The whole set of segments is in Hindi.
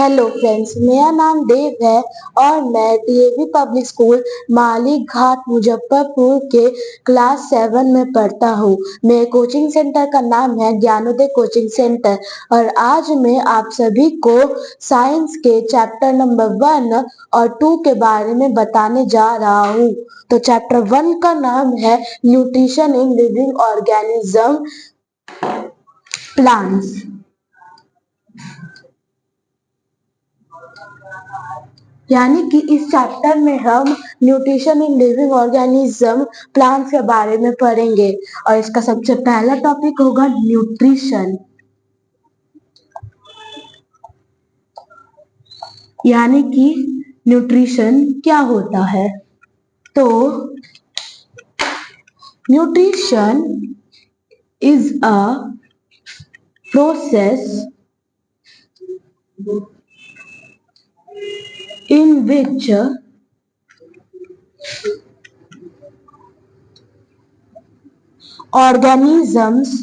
हेलो फ्रेंड्स, मेरा नाम देव है और मैं डीएवी पब्लिक स्कूल मालिक घाट मुजफ्फरपुर के क्लास 7 में पढ़ता हूँ। मेरे कोचिंग सेंटर का नाम है ज्ञानोदय कोचिंग सेंटर और आज मैं आप सभी को साइंस के चैप्टर नंबर 1 और 2 के बारे में बताने जा रहा हूँ। तो चैप्टर 1 का नाम है nutrition in living organism plants. यानी कि इस चैप्टर में हम nutrition in living organism plants के बारे में पढ़ेंगे और इसका सबसे पहला टॉपिक होगा न्यूट्रिशन। यानी कि न्यूट्रिशन क्या होता है। तो nutrition is a process in which organisms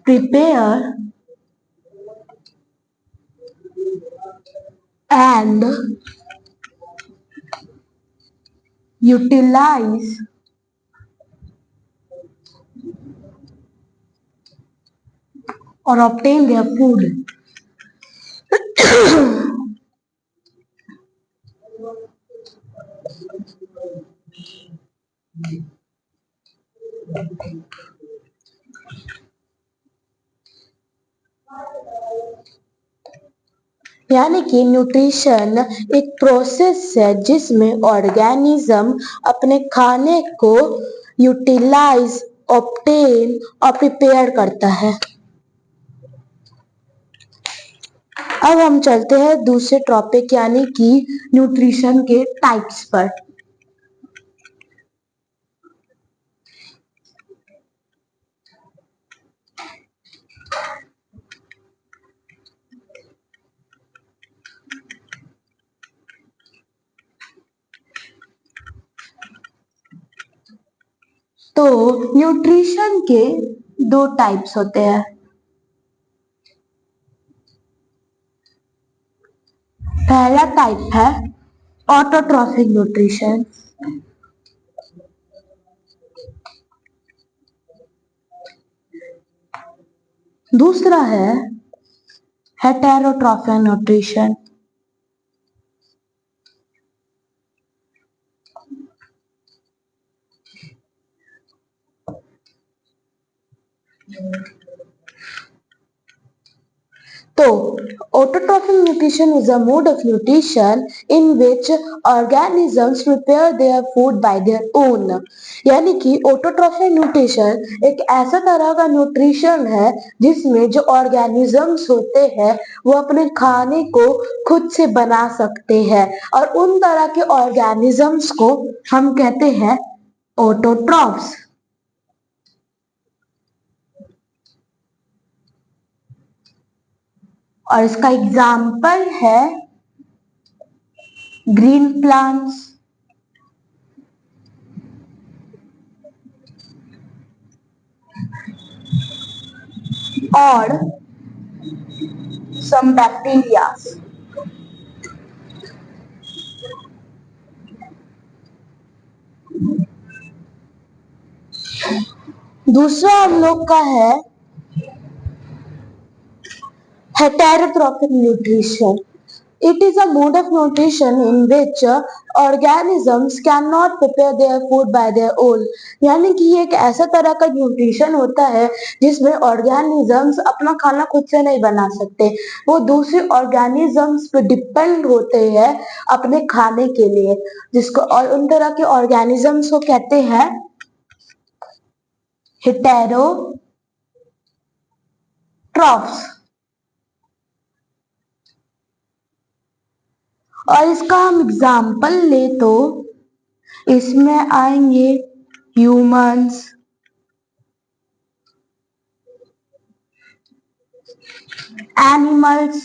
prepare and utilize or obtain their food. यानी कि न्यूट्रिशन एक प्रोसेस है जिसमें ऑर्गेनिज्म अपने खाने को यूटिलाइज, ऑब्टेन और प्रिपेयर करता है। अब हम चलते हैं दूसरे टॉपिक यानी कि न्यूट्रिशन के टाइप्स पर। तो न्यूट्रिशन के दो टाइप्स होते हैं। पहला टाइप है ऑटोट्रॉफिक न्यूट्रिशन। दूसरा है हेटेरोट्रॉफिक न्यूट्रिशन। तो autotrophic nutrition is a mode of nutrition in which organisms prepare their food by their own। यानी कि autotrophic nutrition एक ऐसा तरह का न्यूट्रिशन है जिसमें जो ऑर्गेनिजम्स होते हैं वो अपने खाने को खुद से बना सकते हैं और उन तरह के ऑर्गेनिजम्स को हम कहते हैं ऑटोट्रॉफ्स। और इसका एग्जाम्पल है ग्रीन प्लांट्स, और some bacteria। दूसरा हम लोग का है heterotrophic nutrition। It is a mode of nutrition in which organisms cannot prepare their food by their own। यानी कि ये एक ऐसा तरह का न्यूट्रिशन होता है जिसमें ऑर्गेनिजम्स अपना खाना खुद से नहीं बना सकते, वो दूसरे ऑर्गेनिजम्स पे डिपेंड होते हैं अपने खाने के लिए, जिसको और उन तरह के ऑर्गेनिजम्स को कहते हैं हेटेरोट्रॉफ्स। और इसका हम एग्जाम्पल ले तो इसमें आएंगे ह्यूमंस, एनिमल्स,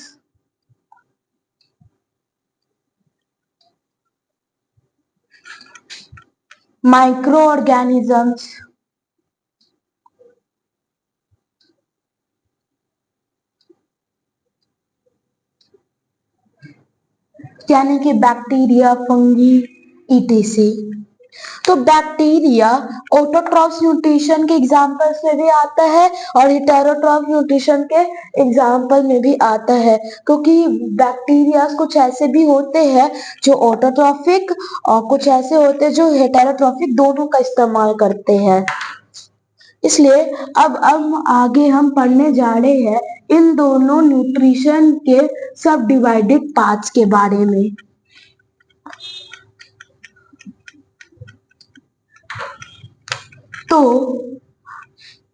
माइक्रो ऑर्गेनिजम्स यानी कि बैक्टीरिया, फंगी, ईटीसी। तो बैक्टीरिया ऑटोट्रॉफ न्यूट्रिशन के एग्जाम्पल्स में भी आता है और हेटेरोट्रॉफ न्यूट्रिशन के एग्जाम्पल में भी आता है, क्योंकि बैक्टीरिया कुछ ऐसे भी होते हैं जो ऑटोट्रॉफिक और कुछ ऐसे होते हैं जो हेटेरोट्रॉफिक, दोनों का इस्तेमाल करते हैं। इसलिए अब आगे हम पढ़ने जा रहे हैं इन दोनों न्यूट्रिशन के सब डिवाइडेड पार्ट्स के बारे में। तो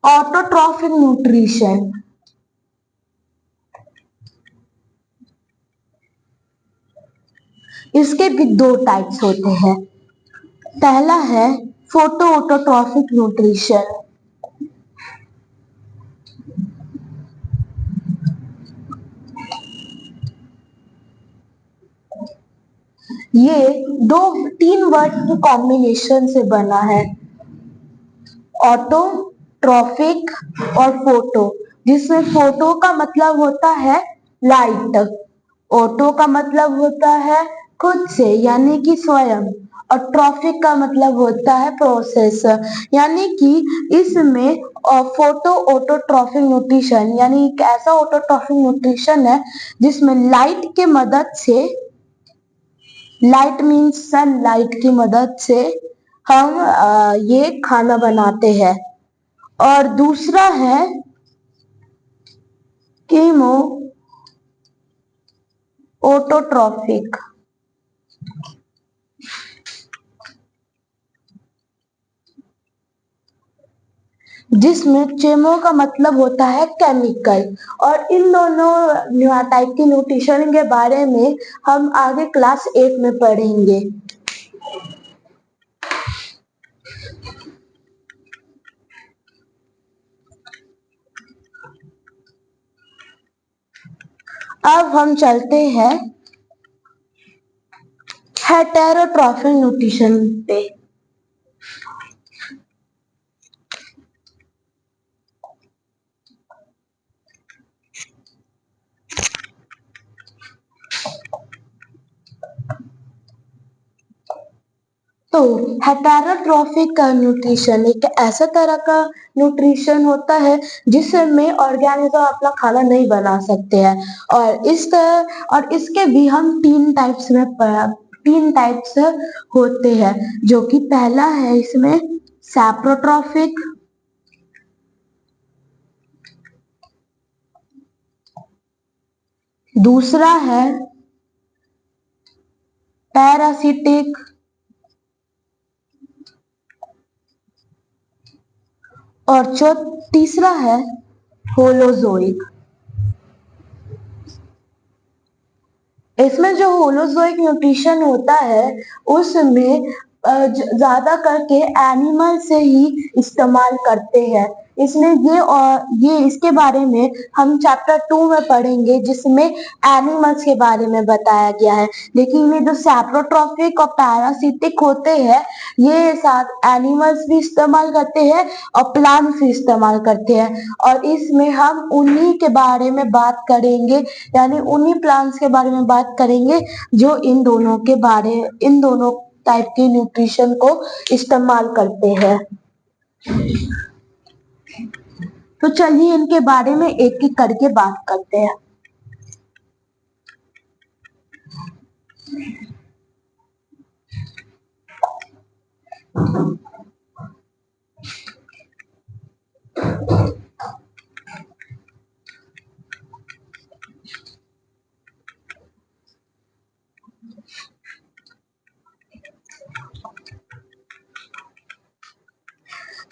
ऑटोट्रॉफिक न्यूट्रिशन, इसके भी दो टाइप्स होते हैं। पहला है फोटो ऑटोट्रॉफिक न्यूट्रिशन। ये दो तीन वर्ड के कॉम्बिनेशन से बना है, ऑटोट्रॉफिक और फोटो, जिसमें फोटो का मतलब होता है लाइट, ऑटो का मतलब होता है खुद से यानी कि स्वयं, और ट्रॉफिक का मतलब होता है प्रोसेस। यानी कि इसमें फोटो ऑटोट्रॉफिक न्यूट्रिशन यानी एक ऐसा ऑटोट्रॉफिक न्यूट्रिशन है जिसमें लाइट के मदद से, लाइट मीन्स सनलाइट की मदद से हम ये खाना बनाते हैं। और दूसरा है कीमो ऑटोट्रॉफिक, जिसमें चेमो का मतलब होता है केमिकल। और इन दोनों टाइप की न्यूट्रिशन के बारे में हम आगे क्लास 8 में पढ़ेंगे। अब हम चलते हैं हेटेरोट्रॉफिक न्यूट्रिशन पे। तो हेटेरोट्रॉफिक का न्यूट्रिशन एक ऐसा तरह का न्यूट्रिशन होता है जिसमें ऑर्गेनिज्म अपना खाना नहीं बना सकते हैं, और इस तरह और इसके भी हम तीन टाइप्स होते हैं, जो कि पहला है इसमें सैप्रोट्रॉफिक, दूसरा है पैरासिटिक, और तीसरा है होलोजोइक। इसमें जो होलोजोइक न्यूट्रिशन होता है उसमें ज्यादा करके एनिमल से ही इस्तेमाल करते हैं। इसमें ये इसके बारे में हम चैप्टर 2 में पढ़ेंगे, जिसमें एनिमल्स के बारे में बताया गया है। लेकिन ये जो सैप्रोट्रॉफिक और पैरासिटिक होते हैं, ये साथ एनिमल्स भी इस्तेमाल करते हैं और प्लांट्स भी इस्तेमाल करते हैं, और इसमें हम उन्हीं के बारे में बात करेंगे, यानी उन्हीं प्लांट्स के बारे में बात करेंगे जो इन दोनों टाइप के न्यूट्रिशन को इस्तेमाल करते हैं। तो चलिए इनके बारे में एक एक करके बात करते हैं।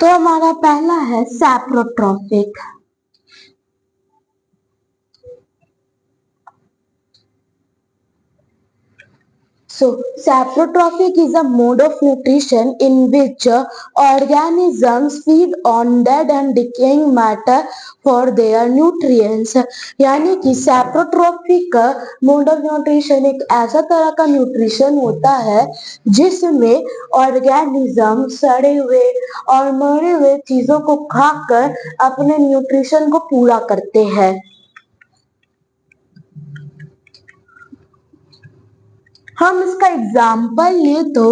तो हमारा पहला है सैप्रोट्रॉफिक। So, saprotrophic is a mode of nutrition in which organisms feed on dead and decaying matter for their nutrients. यानी कि सैप्रोट्रॉफिक मोड ऑफ न्यूट्रिशन एक ऐसा तरह का न्यूट्रिशन होता है जिसमें ऑर्गेनिज्म सड़े हुए और मरे हुए चीजों को खाकर अपने न्यूट्रिशन को पूरा करते हैं। हम इसका एग्जाम्पल ले तो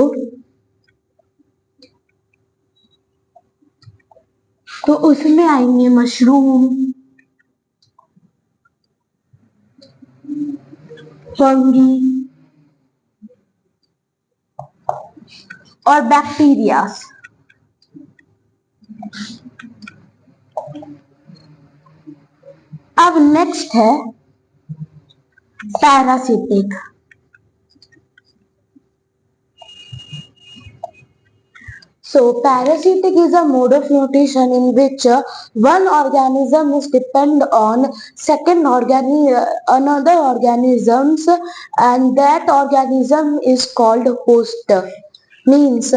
उसमें आएंगे मशरूम, फंगी और बैक्टीरिया। अब नेक्स्ट है parasitic. So, parasitic is a mode of nutrition in which one organism is depend on another organisms, and that organism is called host. Means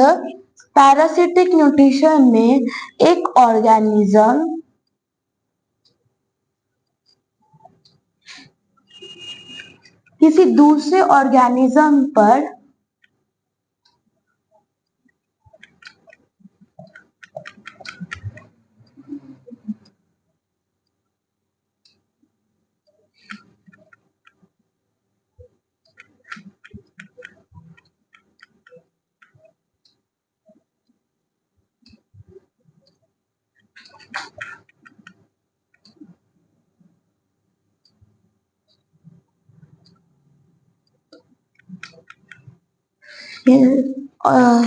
parasitic nutrition में एक organism किसी दूसरे organism पर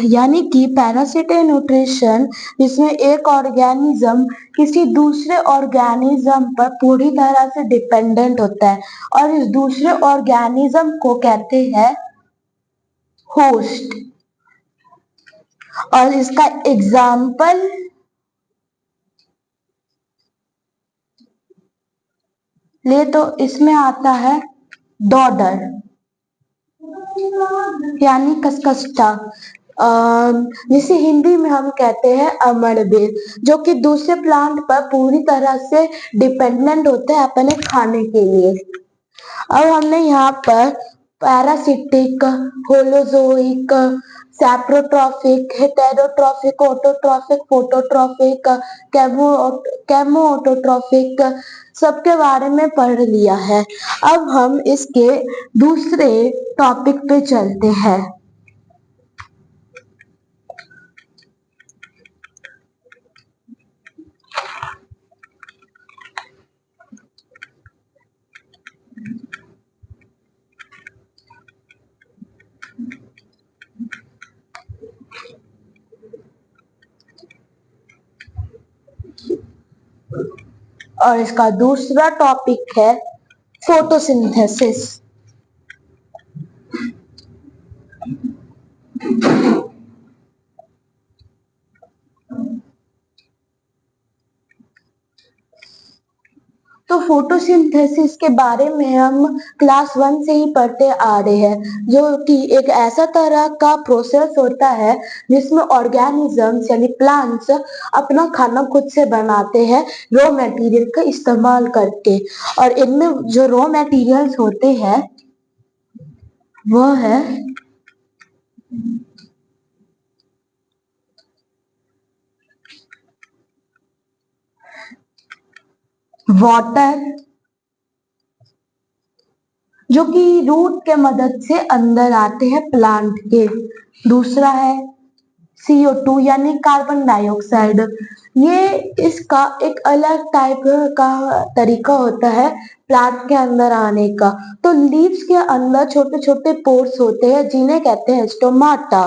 यानी कि पैरासिटिक न्यूट्रिशन जिसमें एक ऑर्गेनिज्म किसी दूसरे ऑर्गेनिज्म पर पूरी तरह से डिपेंडेंट होता है और इस दूसरे ऑर्गेनिज्म को कहते हैं होस्ट। और इसका एग्जाम्पल ले तो इसमें आता है डॉडर यानी खसखस्टा, जिसे हिंदी में हम कहते हैं अमरबेल, जो कि दूसरे प्लांट पर पूरी तरह से डिपेंडेंट होते हैं अपने खाने के लिए। अब हमने यहाँ पर parasitic, holozoic, saprotrophic, heterotrophic, autotrophic, phototrophic, chemoautotrophic सबके बारे में पढ़ लिया है। अब हम इसके दूसरे टॉपिक पे चलते हैं। और इसका दूसरा टॉपिक है फोटोसिंथेसिस। तो फोटोसिंथेसिस के बारे में हम क्लास 1 से ही पढ़ते आ रहे हैं, जो कि एक ऐसा तरह का प्रोसेस होता है जिसमें ऑर्गेनिजम्स यानी प्लांट्स अपना खाना खुद से बनाते हैं रॉ मटेरियल का इस्तेमाल करके। और इनमें जो रॉ मटेरियल्स होते हैं वो है वाटर, जो कि रूट के मदद से अंदर आते हैं प्लांट के। दूसरा है CO2 यानी कार्बन डाइऑक्साइड। ये इसका एक अलग टाइप का तरीका होता है प्लांट के अंदर आने का। तो लीव्स के अंदर छोटे छोटे पोर्स होते हैं जिन्हें कहते हैं स्टोमाटा।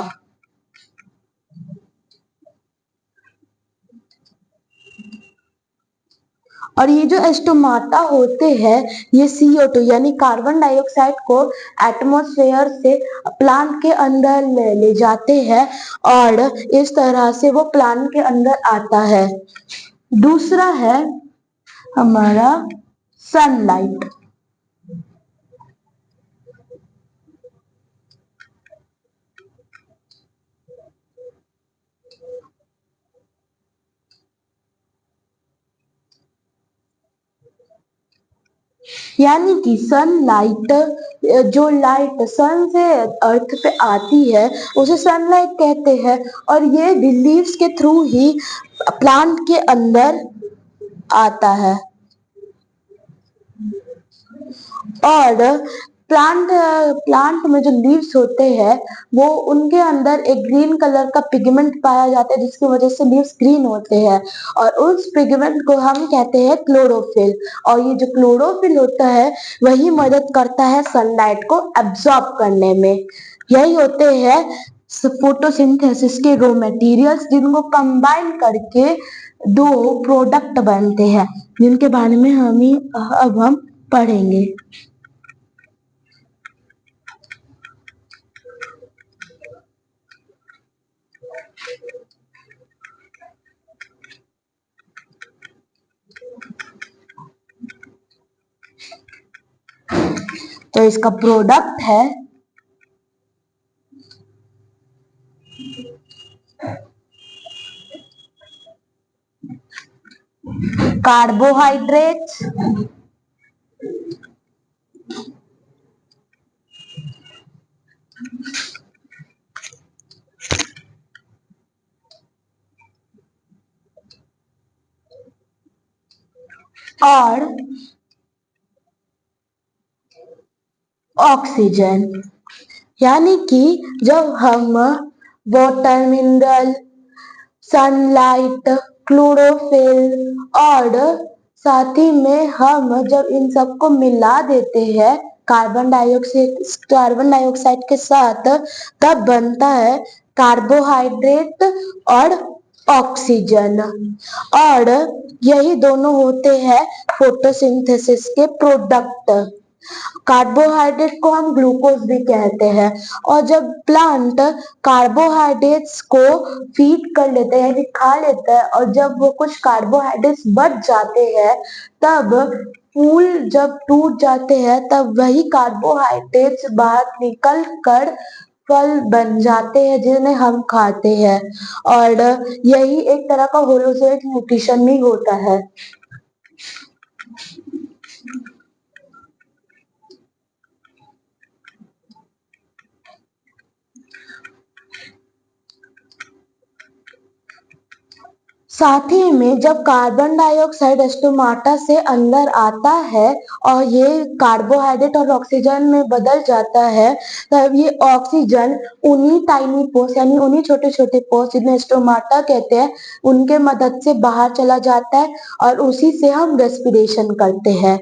और ये जो स्टोमाटा होते हैं ये CO2 यानी कार्बन डाइऑक्साइड को एटमॉस्फेयर से प्लांट के अंदर ले जाते हैं और इस तरह से वो प्लांट के अंदर आता है। दूसरा है हमारा सनलाइट। यानी कि सनलाइट, जो लाइट सन से अर्थ पे आती है उसे सनलाइट कहते हैं और ये लीव्स के थ्रू ही प्लांट के अंदर आता है। और प्लांट में जो लीव्स होते हैं वो उनके अंदर एक ग्रीन कलर का पिगमेंट पाया जाता है जिसकी वजह से लीव्स ग्रीन होते हैं और उस पिगमेंट को हम कहते हैं क्लोरोफिल। और ये जो क्लोरोफिल होता है वही मदद करता है सनलाइट को एब्जॉर्ब करने में। यही होते हैं फोटोसिंथेसिस के रॉ मटेरियल्स जिनको कंबाइन करके दो प्रोडक्ट बनते हैं जिनके बारे में अब हम पढ़ेंगे। तो इसका प्रोडक्ट है कार्बोहाइड्रेट्स और ऑक्सीजन। यानी कि जब हम वाटर, मिनरल, सनलाइट, क्लोरोफिल और साथ ही में हम जब इन सबको मिला देते हैं कार्बन डाइऑक्साइड के साथ तब बनता है कार्बोहाइड्रेट और ऑक्सीजन। और यही दोनों होते हैं फोटोसिंथेसिस के प्रोडक्ट। कार्बोहाइड्रेट को हम ग्लूकोज भी कहते हैं और जब प्लांट कार्बोहाइड्रेट्स को फीड कर लेता है यानी खा लेता है और जब वो कुछ कार्बोहाइड्रेट्स बच जाते हैं तब फूल जब टूट जाते हैं तब वही कार्बोहाइड्रेट्स बाहर निकल कर फल बन जाते हैं जिन्हें हम खाते हैं। और यही एक तरह का होलोसेट न्यूट्रिशन भी होता है। साथ ही में जब कार्बन डाइऑक्साइड स्टोमाटा से अंदर आता है और ये कार्बोहाइड्रेट और ऑक्सीजन में बदल जाता है तब ये ऑक्सीजन उन्हीं टाइनी पोर्स यानी उन्हीं छोटे छोटे पोर्स जिन्हें स्टोमाटा कहते हैं उनके मदद से बाहर चला जाता है और उसी से हम रेस्पिरेशन करते हैं।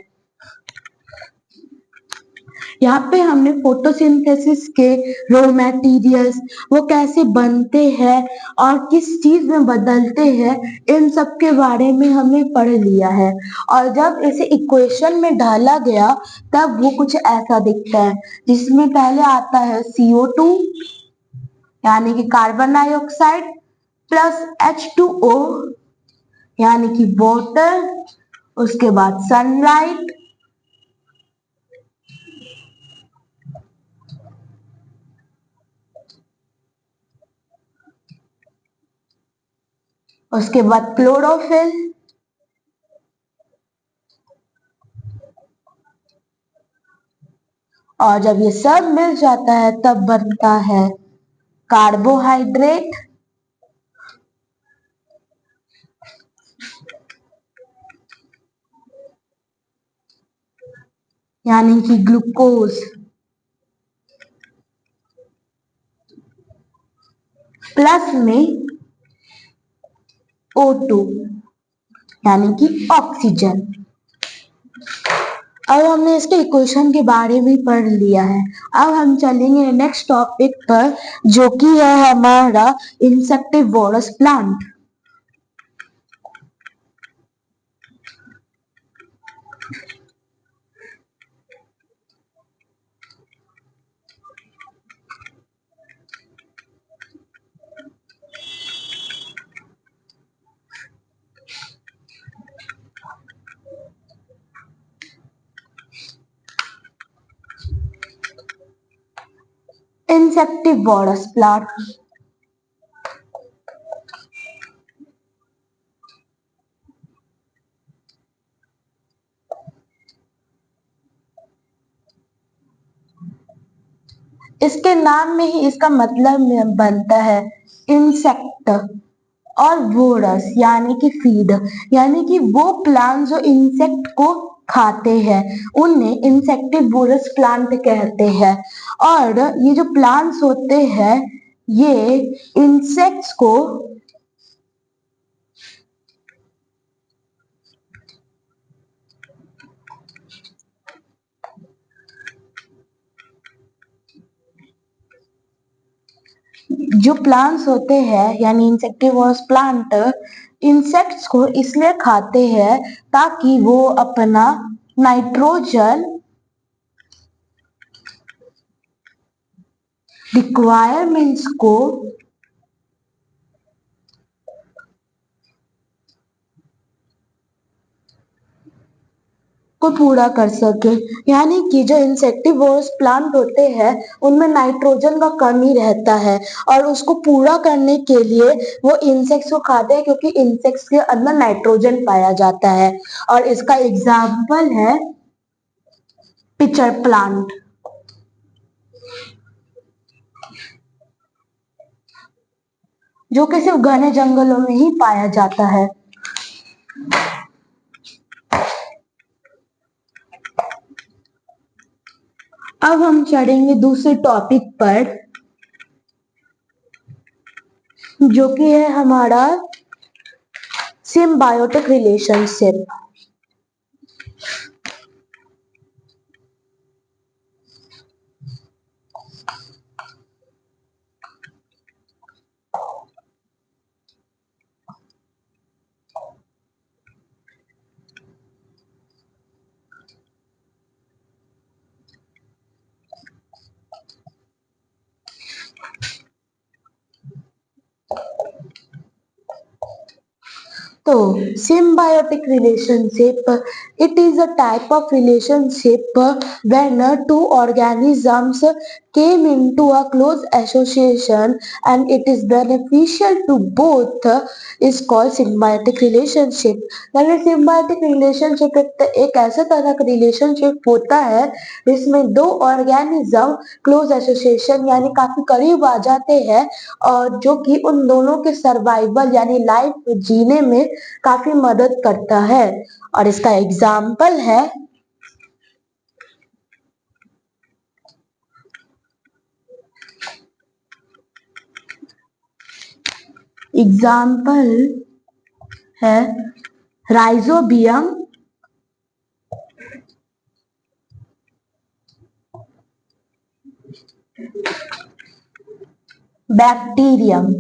यहाँ पे हमने फोटोसिंथेसिस के रॉ मटेरियल्स वो कैसे बनते हैं और किस चीज में बदलते हैं इन सब के बारे में हमने पढ़ लिया है। और जब इसे इक्वेशन में डाला गया तब वो कुछ ऐसा दिखता है जिसमें पहले आता है CO2 यानी कि कार्बन डाइऑक्साइड प्लस H2O यानी कि वाटर, उसके बाद सनलाइट, उसके बाद क्लोरोफिल और जब ये सब मिल जाता है तब बनता है कार्बोहाइड्रेट यानी कि ग्लूकोज प्लस में O2 यानी कि ऑक्सीजन। अब हमने इसके इक्वेशन के बारे में पढ़ लिया है। अब हम चलेंगे नेक्स्ट टॉपिक पर जो कि है हमारा इंसेक्टिवोरस प्लांट। इंसेक्टिवोरस प्लांट इसके नाम में ही इसका मतलब बनता है इंसेक्ट और वोरस यानी कि फीड यानी कि वो प्लांट जो इंसेक्ट को खाते हैं उन्हें इंसेक्टिवोरस प्लांट कहते हैं। और ये जो प्लांट्स होते हैं ये इंसेक्ट्स को जो प्लांट्स होते हैं यानी इंसेक्टिवोरस प्लांट इंसेक्ट्स को इसलिए खाते हैं ताकि वो अपना नाइट्रोजन रिक्वायरमेंट्स को पूरा कर सके। यानी कि जो इंसेक्टिवोरस प्लांट होते हैं उनमें नाइट्रोजन का कमी रहता है और उसको पूरा करने के लिए वो इंसेक्ट्स को खाते हैं क्योंकि इंसेक्ट्स के अंदर नाइट्रोजन पाया जाता है। और इसका एग्जाम्पल है पिचर प्लांट, जो कि सिर्फ घने जंगलों में ही पाया जाता है। अब हम चढ़ेंगे दूसरे टॉपिक पर जो कि है हमारा सिम्बायोटिक रिलेशनशिप। तो symbiotic relationship, it is a type of relationship when two organisms came into a close association and it is beneficial to both is called symbiotic relationship। यानी symbiotic relationship एक ऐसे तरह का relationship होता है जिसमें दो ऑर्गेनिज्म क्लोज एसोसिएशन यानी काफी करीब आ जाते हैं और जो कि उन दोनों के सर्वाइवल यानी लाइफ जीने में काफी मदद करता है। और इसका एग्जाम्पल है एग्जाम्पल है राइजोबियम, बैक्टीरियम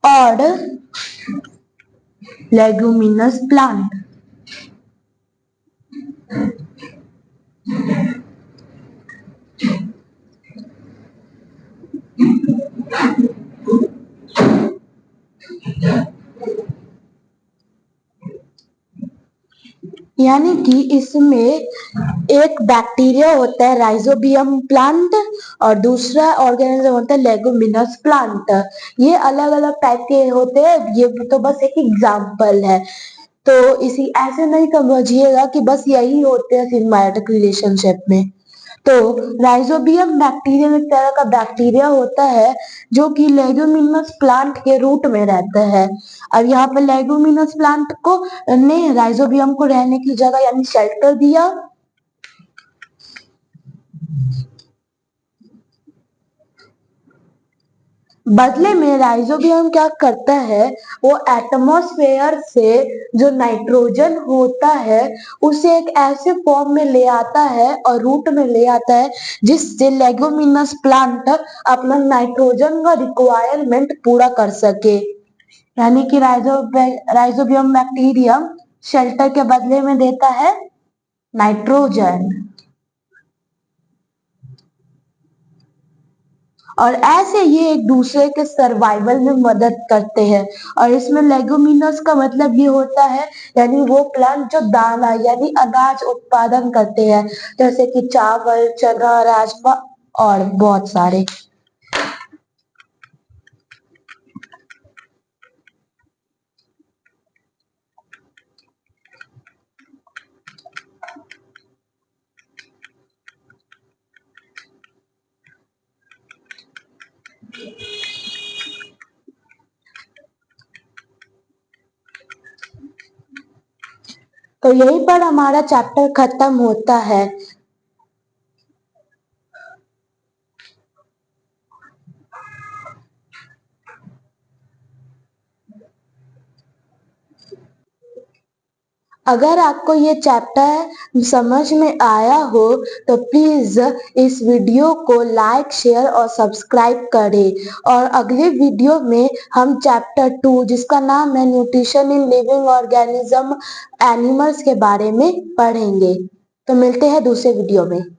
और लेगुमिनस प्लांट। यानी कि इसमें एक बैक्टीरिया होता है राइजोबियम प्लांट और दूसरा ऑर्गेनिज्म होता है लेगुमिनस प्लांट। ये अलग अलग टाइप के होते हैं, ये तो बस एक एग्जाम्पल है। तो इसी ऐसे नहीं समझिएगा कि बस यही होते हैं सिम्बायोटिक रिलेशनशिप में। तो राइजोबियम बैक्टीरियम एक तरह का बैक्टीरिया होता है जो कि लेगुमिनस प्लांट के रूट में रहता है। अब यहाँ पे लेगुमिनस प्लांट को ने राइजोबियम को रहने की जगह यानी शेल्टर दिया। बदले में राइजोबियम क्या करता है, वो एटमॉस्फेयर से जो नाइट्रोजन होता है उसे एक ऐसे फॉर्म में ले आता है और रूट में ले आता है जिससे लेगुमिनस प्लांट अपना नाइट्रोजन का रिक्वायरमेंट पूरा कर सके। यानी कि राइजोबियम बैक्टीरियम शेल्टर के बदले में देता है नाइट्रोजन। और ऐसे ये एक दूसरे के सर्वाइवल में मदद करते हैं। और इसमें लेगुमिनस का मतलब ये होता है यानी वो प्लांट जो दाना यानी अनाज उत्पादन करते हैं जैसे कि चावल, चना, राजमा और बहुत सारे। तो यहीं पर हमारा चैप्टर खत्म होता है। अगर आपको ये चैप्टर समझ में आया हो तो प्लीज इस वीडियो को लाइक, शेयर और सब्सक्राइब करें और अगले वीडियो में हम चैप्टर 2 जिसका नाम है nutrition in living organism animals के बारे में पढ़ेंगे। तो मिलते हैं दूसरे वीडियो में।